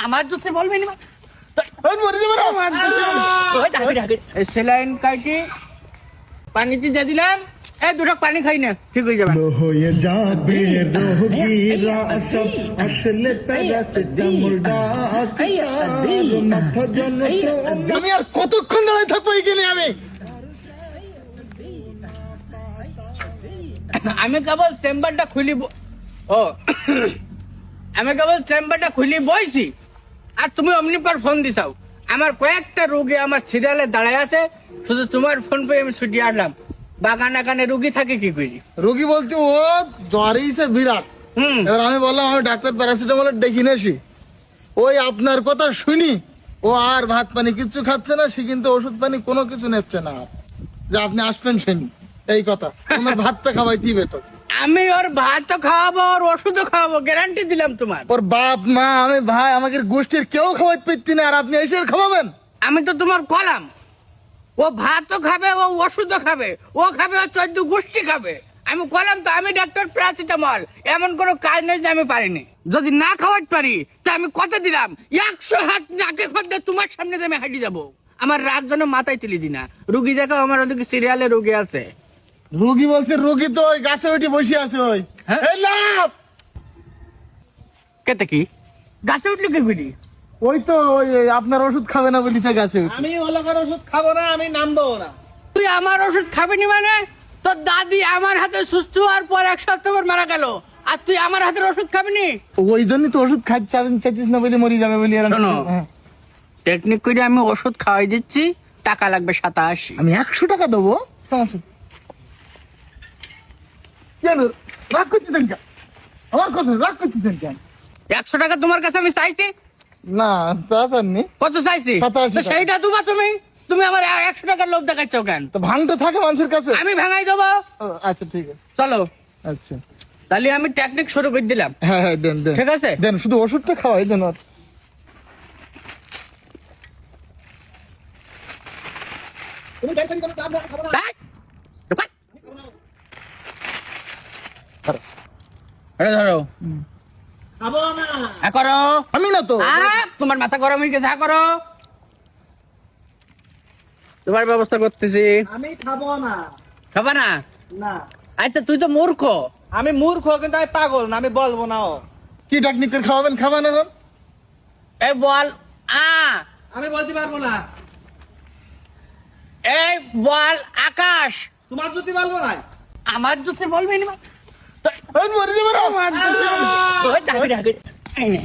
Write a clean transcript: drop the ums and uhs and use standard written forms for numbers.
আমার জুতে বলবি না ওই মরে যাবে না আমার জুতে ওই ডাকে সেলাইন কাটি পানিতে দিয়ে দিলাম এই দুটো পানি খাই না ঠিক হয়ে যাবে হয়ে যাবে রোগীরা সব আসলে প্যারাসিটামল ডাক্তার মাথা যন্ত্রণা আমি আর কতক্ষণ দাঁড়িয়ে থাকবো এখানে আমি কেবল চেম্বারটা খুলি ও আমি কেবল চেম্বারটা খুলি বইছি আর তুমি অমনি পর ফোন দিছাও আমার কয়েকটা রোগী আমার সিরিয়ালে দাঁড়ায় আছে শুধু তোমার ফোন পেয়ে আমি ছুটি আসলাম বাগানে গানে রোগী থাকে কি করি রোগী বলতে ও জ্বরেইছে বিরাট এবার আমি বললাম আমি ডাক্তার প্যারাসিটামলের দেখি নাসি ওই আপনার কথা শুনি ও আর ভাত পানি কিচ্ছু খাচ্ছে না সে কিন্তু ওষুধ পানি কোনো কিছু নিচ্ছে না যে আপনি আসবেন শুনি এই কথা তোমার ভাতটা খাওয়াই দিবে তো আমি ওর ভাত তো খাওয়াবো ওর ওষুধও খাওয়াবো গ্যারান্টি দিলাম তোমার ওর বাপ মা আমি ভাই আমাদের গোষ্ঠীর কেউ খাওয়াইতে পারতি না আর আপনি এসে খাওয়াবেন আমি তো তোমার কলাম ও ভাতও খাবে ও ওষুধও খাবে ও খাবে ও 14 গোষ্ঠী খাবে আমি কলাম তো আমি ডাক্তার প্যারাসিটামল এমন কোনো কাজ নেই যে আমি পারিনি যদি না খাওয়াতে পারি তা আমি কথা দিলাম 100 হাত নাকে খদ্দে তোমার সামনে দিয়ে আমি হাঁটি যাবো আমার রাত যেন মাথায় তুলি দি না রুগী দেখো আমার ওদিকে সিরিয়ালে রোগী আছে রোগী বলতে রোগী তো ওই গাছে উঠে বসে আছে ওই এই লাভ কেতে কি গাছে উঠলে কে করি ওই তো ওই আপনার ওষুধ খাবে না বলি তো গাছে উঠে আমি ওলাকার ওষুধ খাবো না, আমি নামবো না। তুই আমার ওষুধ খাবি নি মানে তোর দাদি আমার হাতে সুস্থ হওয়ার পর 1 সপ্তাহ পর মারা গেল আর তুই আমার হাতের ওষুধ খাবি নি ওই জন্যই তো ওষুধ খাচ্ছে আর চাইছিস না বলে মরে যাবে বলি শোনো টেকনিক করে আমি ওষুধ খাওয়াই দিচ্ছি টাকা লাগবে 87 আমি 100 টাকা দেবো কেন রাগ করতেছেন কেন আমার কথা রাগ করতেছেন কেন 100 টাকা তোমার কাছে আমি চাইছি না তা জানি কত চাইছি 87 তো সেইটা দুবা তুমি তুমি আমার 100 টাকার লোভ দেখাচ্ছ কেন তো ভাঙ তো থাকে মানুষের কাছে আমি ভাঙাই দেবো ও, আচ্ছা ঠিক আছে চলো আচ্ছা তাহলে আমি টেকনিক শুরু করে দিলাম হ্যাঁ হ্যাঁ দেন দেন ঠিক আছে দেন শুধু ওষুধটা খাওয়াই দেন আর তুমি টেনশন করো না, আমরা খাবো না। এই, ঢোকান। এটা ধরো খাবো না। করো আমি না তো তোমার মাথা গরম হয়ে গেছে করো তোমার ব্যবস্থা করতেছি আমি খাবো না। খাবা না না, আচ্ছা তুই তো মূর্খ আমি মূর্খ কিন্তু আমি পাগল না, আমি বলবো না। কি টেকনিক করে খাওয়াবেন খাবেন এখন এই বল আমি বলতে পারবো না। এই বল আকাশ তোমার যদি বলবো না। আমার জুতে বলবি না ওই মরে যাবে না আমার জুতে ওই ডাকে এই নে।